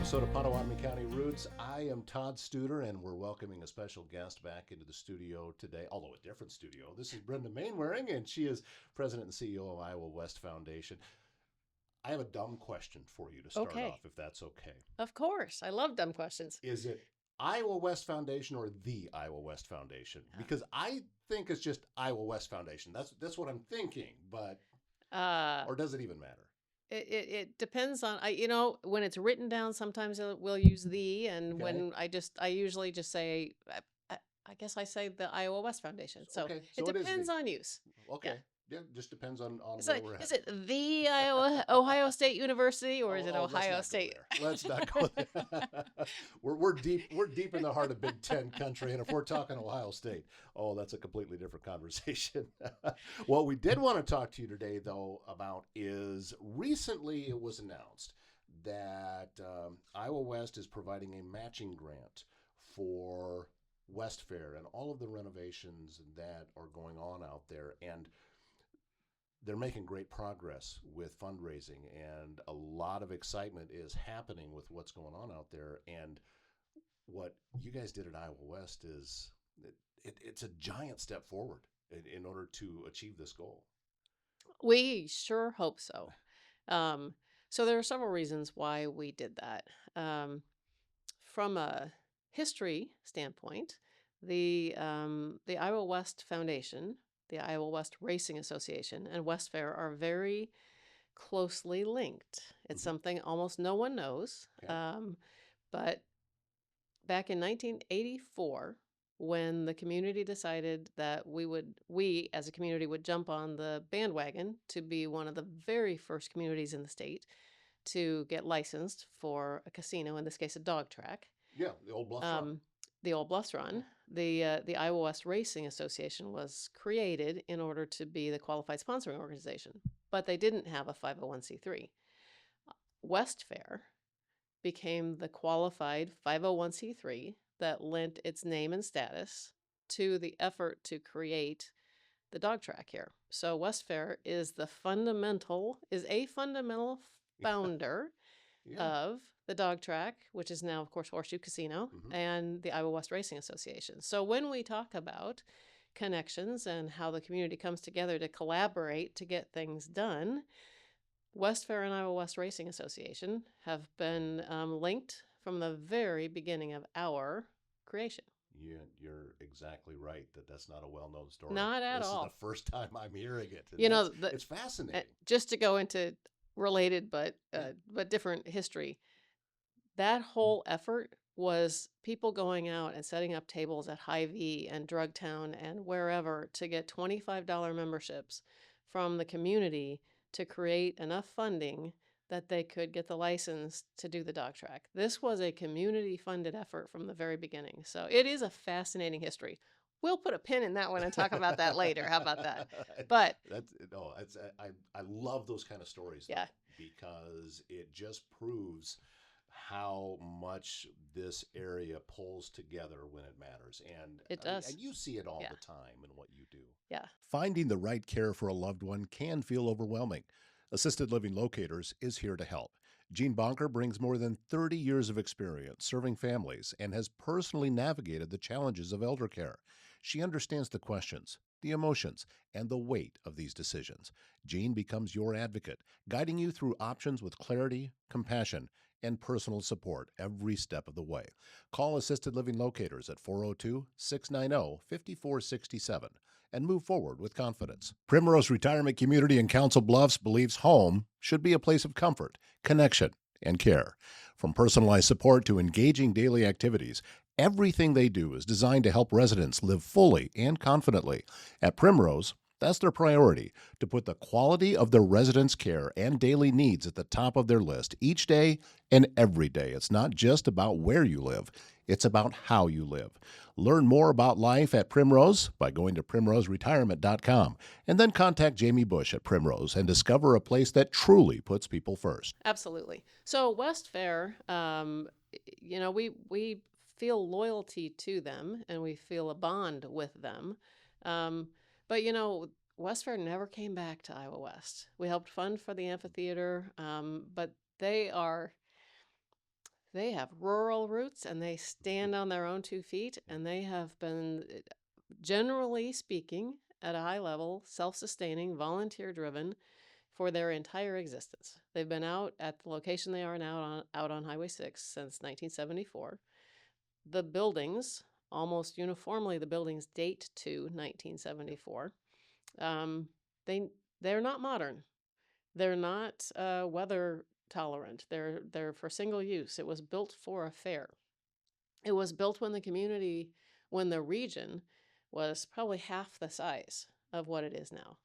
episode of Pottawattamie County Roots. I am Todd Studer, and we're welcoming a special guest back into the studio today, although a different studio. This is Brenda Mainwaring, and she is president and CEO of Iowa West Foundation. I have a dumb question for you to start off, if that's okay. Of course. I love dumb questions. Is it Iowa West Foundation or the Iowa West Foundation? Because I think it's just Iowa West Foundation. That's what I'm thinking, but or does it even matter? It depends on, when it's written down, sometimes we'll use the, and Okay. when I usually just say, I guess I say the Iowa West Foundation. So, Okay, it so it is depends the. on use. Okay. Yeah. Yeah, just depends on Is where it, we're at. is it the Ohio State University, or is it Ohio let's State? Let's not go there. we're deep in the heart of Big Ten country, and if we're talking Ohio State, that's a completely different conversation. What we did want to talk to you today, though, about is recently it was announced that Iowa West is providing a matching grant for Westfair and all of the renovations that are going on out there, and they're making great progress with fundraising, and a lot of excitement is happening with what's going on out there. And what you guys did at Iowa West is it's a giant step forward in order to achieve this goal. We sure hope so. So there are several reasons why we did that. From a history standpoint, the Iowa West Foundation, the Iowa West Racing Association, and Westfair are very closely linked. It's something almost no one knows. Okay. But back in 1984, when the community decided that we as a community would jump on the bandwagon to be one of the very first communities in the state to get licensed for a casino, in this case a dog track. Yeah, the old Bluffs Run. The old Bluffs Run. The Iowa West Racing Association was created in order to be the qualified sponsoring organization, but they didn't have a 501c3. Westfair became the qualified 501c3 that lent its name and status to the effort to create the dog track here. So Westfair is a fundamental founder of the dog track, which is now, of course, Horseshoe Casino, and the Iowa West Racing Association. So when we talk about connections and how the community comes together to collaborate to get things done, Westfair and Iowa West Racing Association have been linked from the very beginning of our creation. You're exactly right. That's not a well-known story. Not at all. This is the first time I'm hearing it. It's fascinating. Just to go into related but different history, that whole effort was people going out and setting up tables at Hy-Vee and Drugtown and wherever to get $25 memberships from the community to create enough funding that they could get the license to do the dog track. This was a community-funded effort from the very beginning. So it is a fascinating history. We'll put a pin in that one and talk about that later. How about that? But I love those kind of stories. Yeah. Because it just proves how much this area pulls together when it matters. And it does. And you see it all the time in what you do. Yeah. Finding the right care for a loved one can feel overwhelming. Assisted Living Locators is here to help. Jean Bonker brings more than 30 years of experience serving families and has personally navigated the challenges of elder care. She understands the questions, the emotions, and the weight of these decisions. Jean becomes your advocate, guiding you through options with clarity, compassion, and personal support every step of the way. Call Assisted Living Locators at 402-690-5467 and move forward with confidence. Primrose Retirement Community in Council Bluffs believes home should be a place of comfort, connection, and care. From personalized support to engaging daily activities, everything they do is designed to help residents live fully and confidently. At Primrose, that's their priority, to put the quality of their residents' care and daily needs at the top of their list each day and every day. It's not just about where you live, it's about how you live. Learn more about life at Primrose by going to primroseretirement.com and then contact Jamie Bush at Primrose and discover a place that truly puts people first. Absolutely. So Westfair, we feel loyalty to them and we feel a bond with them. But Westfair never came back to Iowa West. We helped fund for the amphitheater, but they are They have rural roots and they stand on their own 2 feet, and they have been, generally speaking, at a high level, self-sustaining, volunteer-driven for their entire existence. They've been out at the location they are now out on Highway 6 since 1974. The buildings, almost uniformly, the buildings date to 1974. Um, they they're not modern. They're not weather tolerant. They're for single use. It was built for a fair. It was built when the region was probably half the size of what it is now.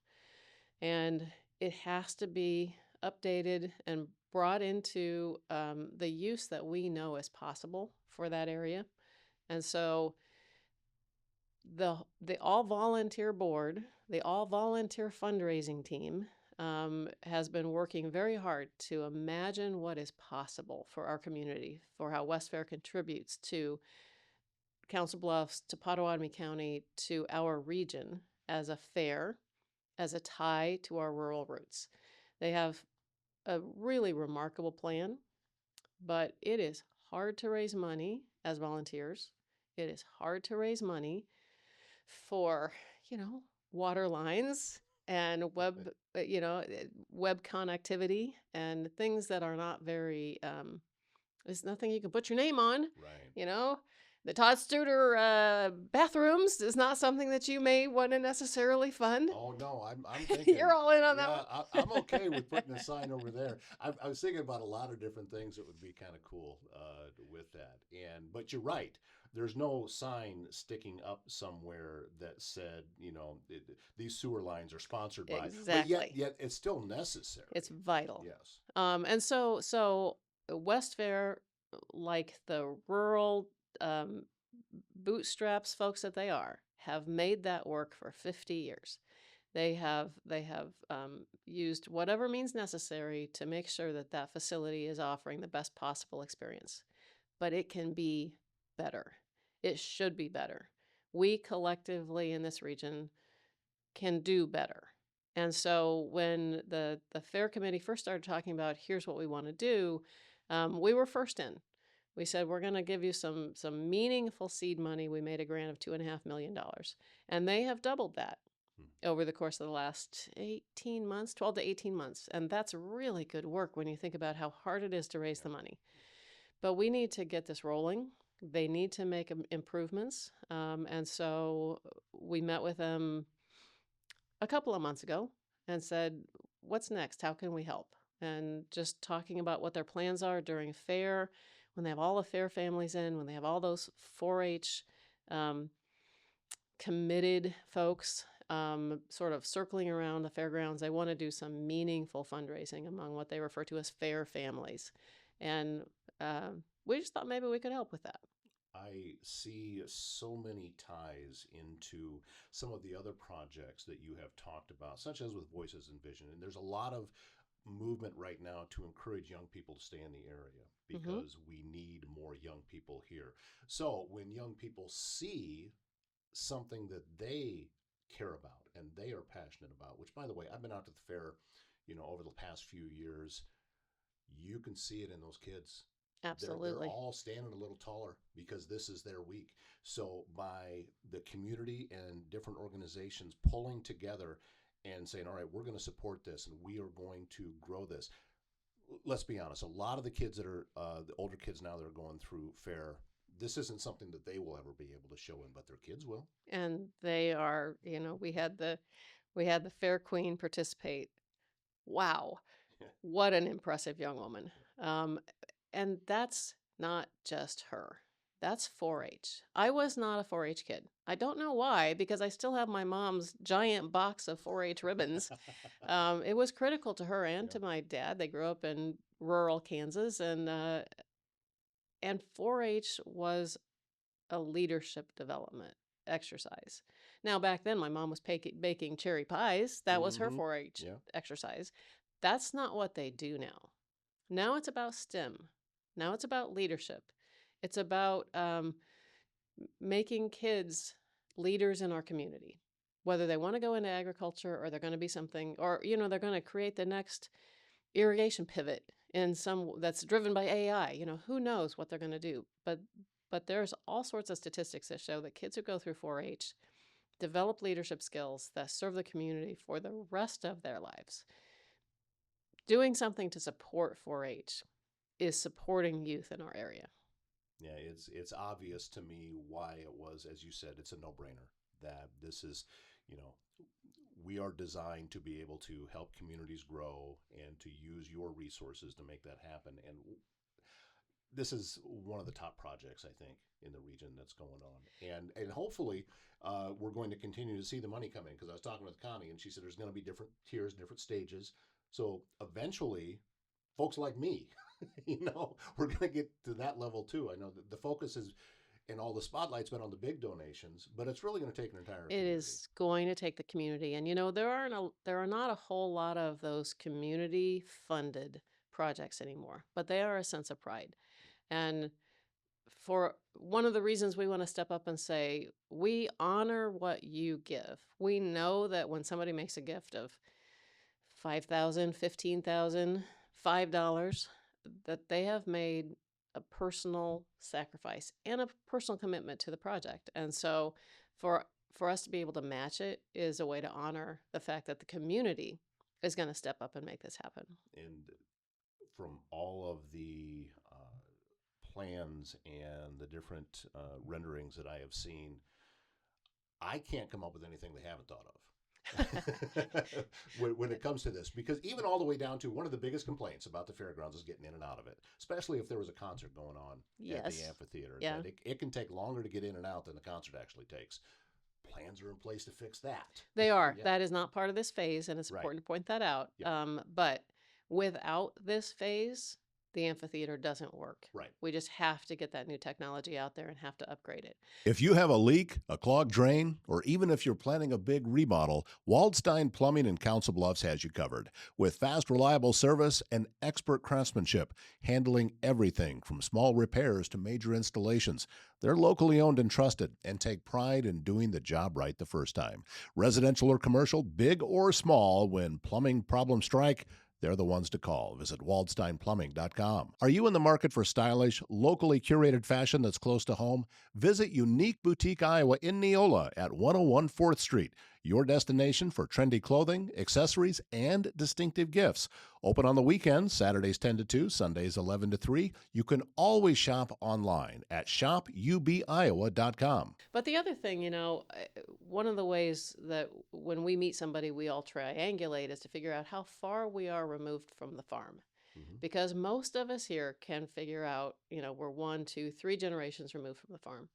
And it has to be updated and brought into the use that we know is possible for that area. And so the all volunteer board, the all volunteer fundraising team has been working very hard to imagine what is possible for our community, for how Westfair contributes to Council Bluffs, to Pottawattamie County, to our region as a fair, as a tie to our rural roots. They have a really remarkable plan, but it is hard to raise money as volunteers. It is hard to raise money for, water lines and web connectivity and things that are not very, there's nothing you can put your name on. Right. The Todd Studer bathrooms is not something that you may want to necessarily fund. Oh no, I'm thinking. You're all in on that Yeah, one. I'm okay with putting a sign over there. I was thinking about a lot of different things that would be kind of cool with that. But you're right. There's no sign sticking up somewhere that said, these sewer lines are sponsored by. But yet, Exactly. yet it's still necessary. It's vital. Yes. And so Westfair, like the rural um, bootstraps folks that they are, have made that work for 50 years. They have used whatever means necessary to make sure that that facility is offering the best possible experience. But it can be better. It should be better. We collectively in this region can do better. And so when the fair committee first started talking about here's what we want to do, we were first in. We said we're going to give you some meaningful seed money. We made a grant of $2.5 million, and they have doubled that over the course of the last 18 months, 12 to 18 months, and that's really good work when you think about how hard it is to raise the money. But we need to get this rolling. They need to make improvements, and so we met with them a couple of months ago and said, what's next? How can we help? And just talking about what their plans are during fair, when they have all the fair families in, when they have all those 4-H committed folks sort of circling around the fairgrounds. They want to do some meaningful fundraising among what they refer to as fair families. And we just thought maybe we could help with that. I see so many ties into some of the other projects that you have talked about, such as with Voices and Vision. And there's a lot of movement right now to encourage young people to stay in the area because we need more young people here. So when young people see something that they care about and they are passionate about, which by the way, I've been out to the fair, over the past few years, you can see it in those kids. They're Absolutely. all standing a little taller because this is their week. So by the community and different organizations pulling together and saying, all right, we're going to support this and we are going to grow this. Let's be honest, a lot of the kids that are the older kids now that are going through fair, this isn't something that they will ever be able to show in, but their kids will. And they are, we had the fair queen participate. Wow, what an impressive young woman. And that's not just her. That's 4-H. I was not a 4-H kid. I don't know why, because I still have my mom's giant box of 4-H ribbons. It was critical to her and to my dad. They grew up in rural Kansas, and 4-H was a leadership development exercise. Now, back then, my mom was baking cherry pies. That was her 4-H exercise. That's not what they do now. Now it's about STEM. Now it's about leadership. It's about making kids leaders in our community, whether they want to go into agriculture or they're going to be something, or they're going to create the next irrigation pivot in some that's driven by AI. Who knows what they're going to do? But there's all sorts of statistics that show that kids who go through 4-H develop leadership skills that serve the community for the rest of their lives. Doing something to support 4-H is supporting youth in our area. Yeah, it's obvious to me why it was, as you said, it's a no-brainer that this is, we are designed to be able to help communities grow and to use your resources to make that happen. And this is one of the top projects, I think, in the region that's going on. And hopefully we're going to continue to see the money come in, because I was talking with Connie and she said there's going to be different tiers, different stages. So eventually, folks like me, we're going to get to that level too. I know that the focus is, and all the spotlight's been on the big donations, but it's really going to take an entire community. It is going to take the community. And, there are not a whole lot of those community-funded projects anymore, but they are a sense of pride. And for one of the reasons we want to step up and say, we honor what you give. We know that when somebody makes a gift of $5,000, $15,000, $5, that they have made a personal sacrifice and a personal commitment to the project. And so for us to be able to match it is a way to honor the fact that the community is going to step up and make this happen. And from all of the plans and the different renderings that I have seen, I can't come up with anything they haven't thought of. when it comes to this, because even all the way down to one of the biggest complaints about the fairgrounds is getting in and out of it, especially if there was a concert going on at the amphitheater. Yeah. It can take longer to get in and out than the concert actually takes. Plans are in place to fix that. They are. Yeah. That is not part of this phase, and it's important to point that out. Yeah. But without this phase, the amphitheater doesn't work. Right. We just have to get that new technology out there and have to upgrade it. If you have a leak, a clogged drain, or even if you're planning a big remodel, Waldstein Plumbing in Council Bluffs has you covered. With fast, reliable service and expert craftsmanship, handling everything from small repairs to major installations. They're locally owned and trusted and take pride in doing the job right the first time. Residential or commercial, big or small, when plumbing problems strike, they're the ones to call. Visit waldsteinplumbing.com. Are you in the market for stylish, locally curated fashion that's close to home? Visit Unique Boutique Iowa in Neola at 101 4th Street, your destination for trendy clothing, accessories, and distinctive gifts. Open on the weekends, Saturdays 10 to 2, Sundays 11 to 3. You can always shop online at shopubiowa.com. But the other thing, one of the ways that when we meet somebody, we all triangulate is to figure out how far we are removed from the farm. Mm-hmm. Because most of us here can figure out, we're 1, 2, 3 generations removed from the farm.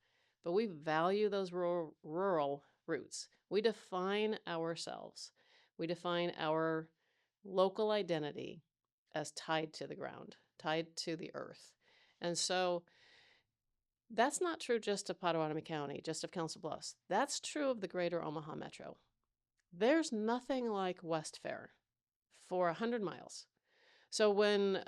But we value those rural roots. We define ourselves. We define our local identity as tied to the ground, tied to the earth. And so that's not true just of Pottawattamie County, just of Council Bluffs. That's true of the greater Omaha Metro. There's nothing like Westfair for 100 miles. So when,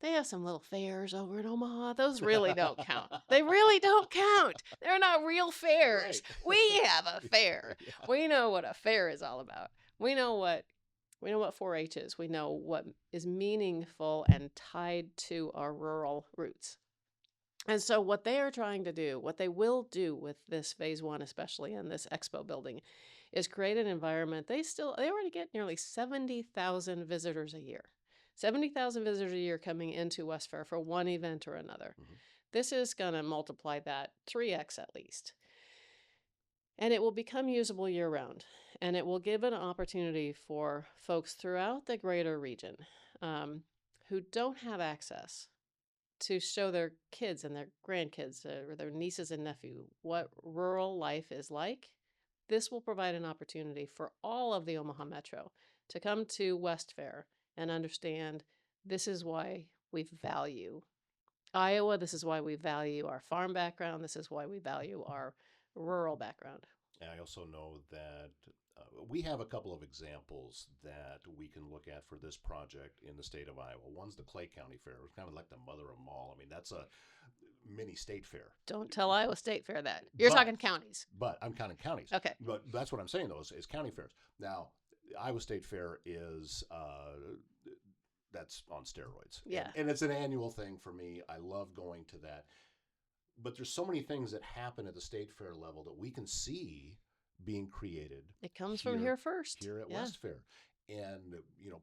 they have some little fairs over in Omaha. Those really don't count. They really don't count. They're not real fairs. Right. We have a fair. Yeah. We know what a fair is all about. We know what 4-H is. We know what is meaningful and tied to our rural roots. And so what they are trying to do, what they will do with this phase 1, especially in this expo building, is create an environment. They already get nearly 70,000 visitors a year. 70,000 visitors a year coming into Westfair for one event or another. Mm-hmm. This is going to multiply that 3x at least. And it will become usable year-round. And it will give an opportunity for folks throughout the greater region who don't have access to show their kids and their grandkids or their nieces and nephews what rural life is like. This will provide an opportunity for all of the Omaha Metro to come to Westfair and understand this is why we value Iowa. This is why we value our farm background. This is why we value our rural background. And I also know that we have a couple of examples that we can look at for this project in the state of Iowa. One's the Clay County Fair. It's kind of like the mother of them all. I mean, that's a mini state fair. Don't tell Iowa State Fair that. You're talking counties. But I'm counting counties. Okay. But that's what I'm saying, though, is county fairs. Now, Iowa State Fair is that's on steroids. Yeah. And it's an annual thing for me. I love going to that. But there's so many things that happen at the state fair level that we can see being created. It comes from here first. Here at Yeah. Westfair. And,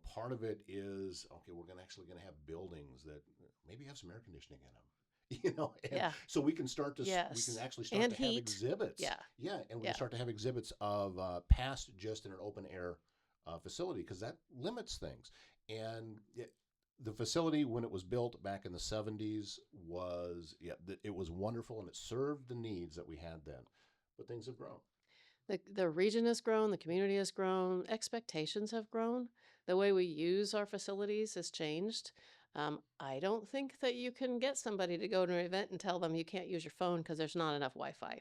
part of it is, okay, we're actually going to have buildings that maybe have some air conditioning in them. And Yeah. so we can start to, we Yes. can actually start And to have heat. exhibits. Yeah. Yeah. And we Yeah. can start to have exhibits of past just in an open air facility, because that limits things. And the facility, when it was built back in the 70s, it was wonderful, and it served the needs that we had then. But things have grown. The region has grown, the community has grown, expectations have grown. The way we use our facilities has changed. I don't think that you can get somebody to go to an event and tell them you can't use your phone because there's not enough Wi-Fi.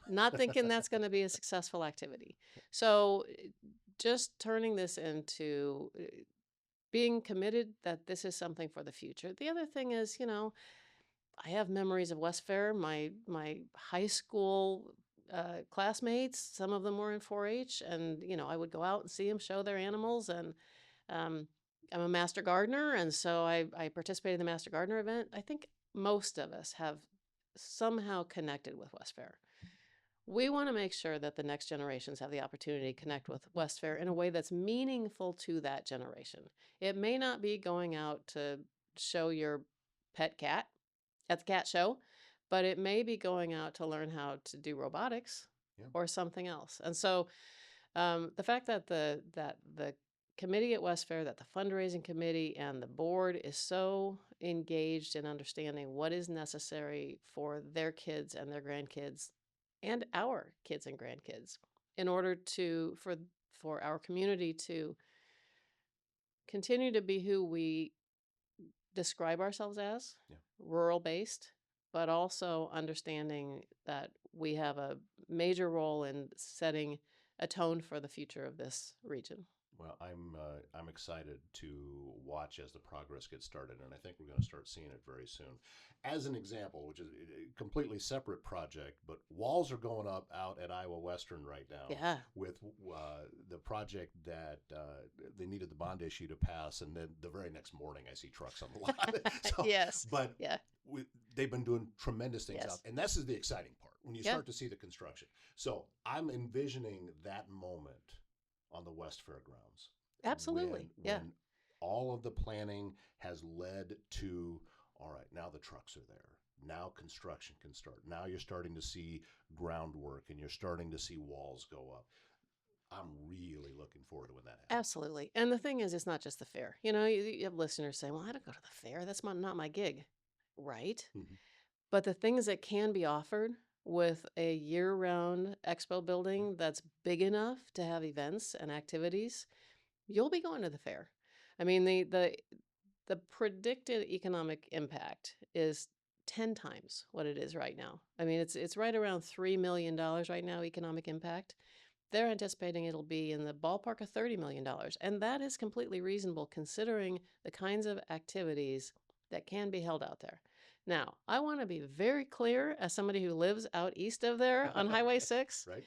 Not thinking that's going to be a successful activity. So just turning this into being committed that this is something for the future. The other thing is, I have memories of Westfair. My high school classmates, some of them were in 4-H, and I would go out and see them show their animals. And I'm a master gardener, and so I participated in the master gardener event. I think most of us have somehow connected with Westfair. We want to make sure that the next generations have the opportunity to connect with Westfair in a way that's meaningful to that generation. It may not be going out to show your pet cat at the cat show, but it may be going out to learn how to do robotics or something else. And so the fact that the committee at Westfair, that the fundraising committee and the board is so engaged in understanding what is necessary for their kids and their grandkids and our kids and grandkids in order for our community to continue to be who we describe ourselves as, rural based, but also understanding that we have a major role in setting a tone for the future of this region. Well, I'm excited to watch as the progress gets started, and I think we're going to start seeing it very soon. As an example, which is a completely separate project, but walls are going up out at Iowa Western right now. Yeah. With the project that they needed the bond issue to pass, and then the very next morning I see trucks on the lot. Yes. But yeah. They've been doing tremendous things out, and this is the exciting part when you start to see the construction. So I'm envisioning that moment on the West Fairgrounds. Absolutely. When all of the planning has led to, all right, now the trucks are there. Now construction can start. Now you're starting to see groundwork, and you're starting to see walls go up. I'm really looking forward to when that happens. Absolutely. And the thing is, it's not just the fair. You have listeners say, well, I don't go to the fair. That's not my gig. Right. Mhm. But the things that can be offered with a year-round expo building that's big enough to have events and activities, you'll be going to the fair. I mean, the predicted economic impact is 10 times what it is right now. I mean, it's right around $3 million right now, economic impact. They're anticipating it'll be in the ballpark of $30 million. And that is completely reasonable considering the kinds of activities that can be held out there. Now, I want to be very clear as somebody who lives out east of there on Highway 6. Right.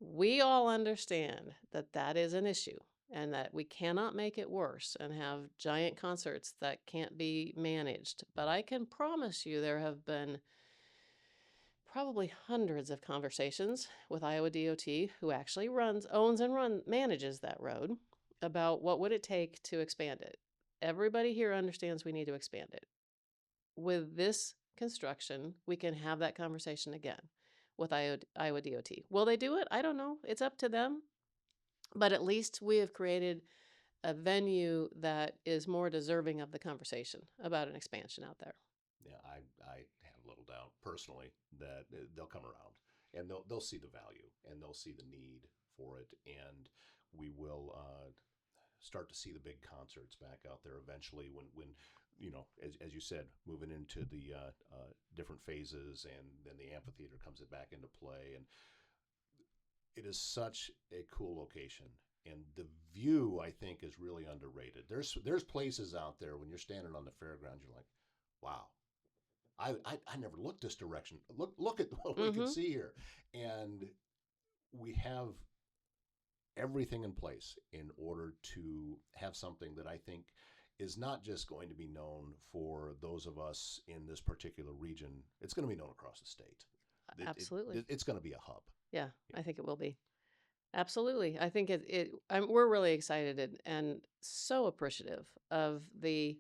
We all understand that that is an issue and that we cannot make it worse and have giant concerts that can't be managed. But I can promise you there have been probably hundreds of conversations with Iowa DOT, who actually manages that road, about what would it take to expand it. Everybody here understands we need to expand it. With this construction, we can have that conversation again with Iowa DOT. Will they do it? I don't know. It's up to them. But at least we have created a venue that is more deserving of the conversation about an expansion out there. Yeah, I have little doubt personally that they'll come around, and they'll see the value, and they'll see the need for it, and we will start to see the big concerts back out there eventually when as you said, moving into the different phases, and then the amphitheater comes back into play, and it is such a cool location. And the view, I think, is really underrated. There's places out there when you're standing on the fairgrounds, you're like, wow, I never looked this direction. Look at what we can see here. And we have everything in place in order to have something that I think is not just going to be known for those of us in this particular region. It's going to be known across the state. Absolutely. It's going to be a hub. Yeah, I think it will be. Absolutely. I think we're really excited and so appreciative of the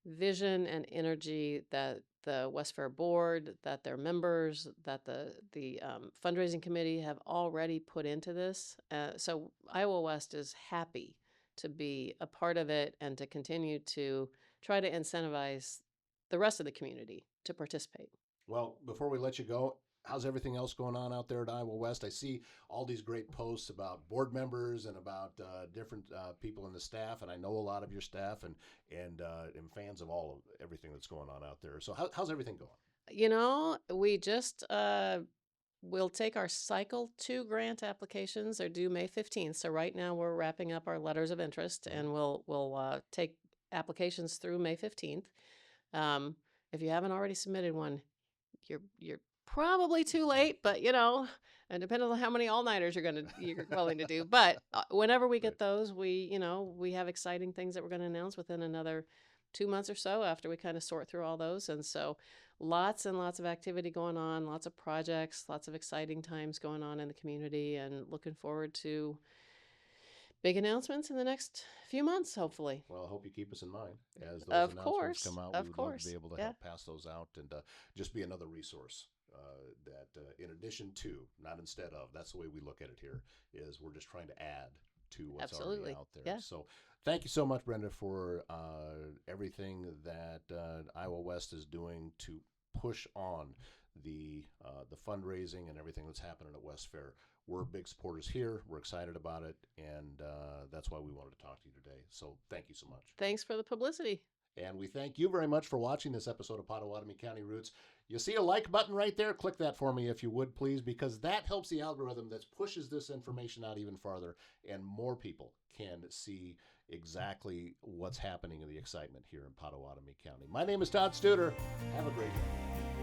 vision and energy that the Westfair board, that their members, that the fundraising committee have already put into this. So Iowa West is happy to be a part of it and to continue to try to incentivize the rest of the community to participate. Well, before we let you go, how's everything else going on out there at Iowa West? I see all these great posts about board members and about different people in the staff, and I know a lot of your staff and am fans of everything that's going on out there. So how's everything going? You know, we just we'll take our Cycle 2 grant applications. They're due May 15th. So right now we're wrapping up our letters of interest, and we'll take applications through May 15th. If you haven't already submitted one, you're probably too late, but and depending on how many all-nighters you're willing to do. But whenever we get those, we have exciting things that we're going to announce within another 2 months or so after we kind of sort through all those. And so lots and lots of activity going on, lots of projects, lots of exciting times going on in the community, and looking forward to big announcements in the next few months, hopefully. Well, I hope you keep us in mind as those Of announcements course, come out. of We would love course, to be able to yeah. help pass those out and just be another resource that in addition to, not instead of, that's the way we look at it here, is we're just trying to add to what's Absolutely. already out there. Yeah. So thank you so much, Brenda, for everything that Iowa West is doing to push on the fundraising and everything that's happening at Westfair. We're big supporters here. We're excited about it, and that's why we wanted to talk to you today. So thank you so much. Thanks for the publicity. And we thank you very much for watching this episode of Pottawattamie County Roots. You see a like button right there? Click that for me if you would, please, because that helps the algorithm that pushes this information out even farther, and more people can see exactly what's happening in the excitement here in Pottawattamie County. My name is Todd Studer. Have a great day.